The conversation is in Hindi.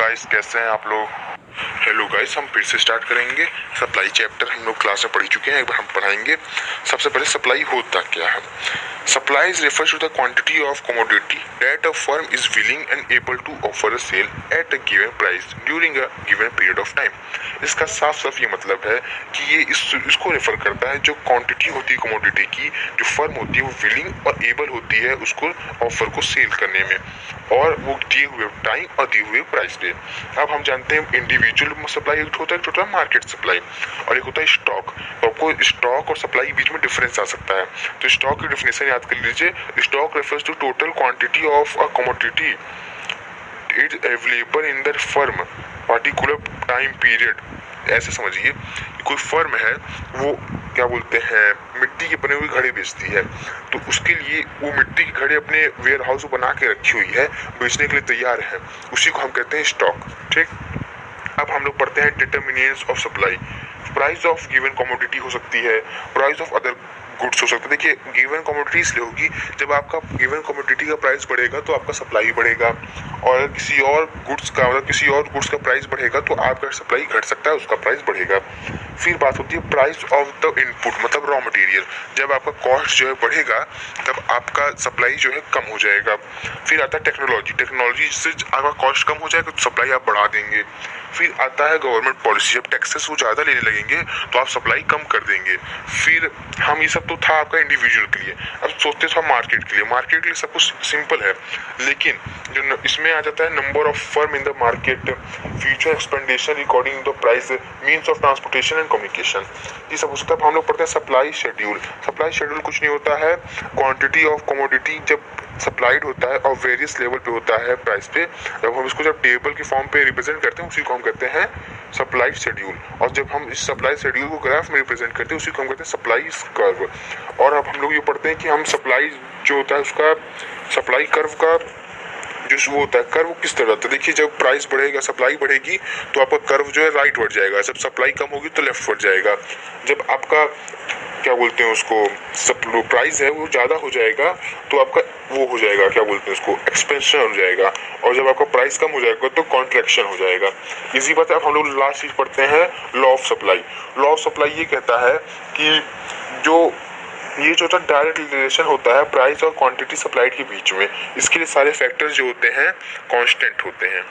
गाइस, कैसे हैं आप लोग। हेलो गाइस, हम फिर से स्टार्ट करेंगे। सप्लाई चैप्टर हम लोग क्लास में पढ़ चुके हैं, एक बार हम पढ़ाएंगे। सबसे पहले सप्लाई होता क्या है। Supply refers to the quantity of commodity that a firm is willing and able to offer a sale at a given price during a given period of time। इसका साफ साफ ये मतलब है कि ये इसको रेफर करता है जो क्वांटिटी होती है कमोडिटी की, जो फर्म होती है वो विलिंग और एबल होती है उसको ऑफर को सेल करने में, और वो दिए हुए टाइम और दिए हुए प्राइस पे। अब हम जानते हैं इंडिविजुअल सप्लाई एक होता है मार्केट सप्लाई, और एक होता है स्टॉक। तो आपको स्टॉक और सप्लाई के बीच में डिफरेंस आ सकता है। तो स्टॉक की डेफिनेशन याद कर लीजिए। Stock refers to total quantity of a commodity is available in the firm particular time period. ऐसे समझिए, कोई फर्म है वो क्या बोलते हैं मिट्टी के बने हुए घड़े बेचती है, तो उसके लिए वो मिट्टी के घड़े अपने वेयर हाउस बना के रखी हुई है, बेचने के लिए तैयार है, उसी को हम कहते हैं स्टॉक। ठीक, अब हम लोग पढ़ते हैं determinants of supply. Price of given commodity हो सकती है, प्राइस ऑफ अदर गुड्स हो सकता है। देखिए, गिवन कमोडिटी इसलिए होगी जब आपका गिवन कमोडिटी का प्राइस बढ़ेगा तो आपका सप्लाई बढ़ेगा, और किसी और गुड्स का प्राइस बढ़ेगा तो आपका सप्लाई घट सकता है, उसका प्राइस बढ़ेगा। फिर बात होती है प्राइस ऑफ द इनपुट, मतलब रॉ मटेरियल। जब आपका कॉस्ट जो है बढ़ेगा तब आपका सप्लाई जो है कम हो जाएगा। फिर आता है टेक्नोलॉजी से आपका कॉस्ट कम हो जाएगा तो सप्लाई आप बढ़ा देंगे। फिर आता है गवर्नमेंट पॉलिसी, जब टैक्सेस वो ज़्यादा लेने लगेंगे तो आप सप्लाई कम कर देंगे। फिर हम ये सब तो था आपका इंडिविजुअल के लिए। अब सोचते थे मार्केट के लिए। मार्केट के लिए सब कुछ सिंपल है, लेकिन जो इसमें आ जाता है number of firm in the market, future expedition recording the price, means of transportation and communication, ये सब हो सकता है। हम लोग पढ़ते हैं सप्लाई शेड्यूल। सप्लाई शेड्यूल कुछ नहीं होता है, क्वांटिटी ऑफ कमोडिटी जब सप्लाइड होता है और वेरियस लेवल पे होता है प्राइस पे, जब हम इसको जब टेबल के फॉर्म पे रिप्रेजेंट करते हैं उसी को हम कहते हैं सप्लाई शेड्यूल। और जब हम इस सप्लाई शेड्यूल को ग्राफ में रिप्रेजेंट करते हैं उसी को हम कहते हैं सप्लाई कर्व। और अब हम लोग ये पढ़ते हैं कि हम सप्लाई जो होता है उसका सप्लाई कर्व का जो वो होता है कर्व किस तरह होता है। देखिए, जब प्राइस बढ़ेगा, सप्लाई बढ़ेगी तो आपका कर्व जो है राइट वर्ड जाएगा, जब सप्लाई कम होगी तो लेफ्ट वर्ड जाएगा। जब आपका क्या बोलते हैं उसको प्राइस है वो ज़्यादा हो जाएगा तो आपका वो हो जाएगा, क्या बोलते हैं उसको, एक्सपेंशन हो जाएगा, और जब आपका प्राइस कम हो जाएगा तो कॉन्ट्रैक्शन हो जाएगा। इसी बात अब हम लोग लास्ट चीज़ पढ़ते हैं law of supply. Law of supply ये कहता है कि ये जो डायरेक्ट रिलेशन होता है प्राइस और क्वांटिटी सप्लाइड के बीच में, इसके लिए सारे फैक्टर्स जो होते हैं कांस्टेंट होते हैं।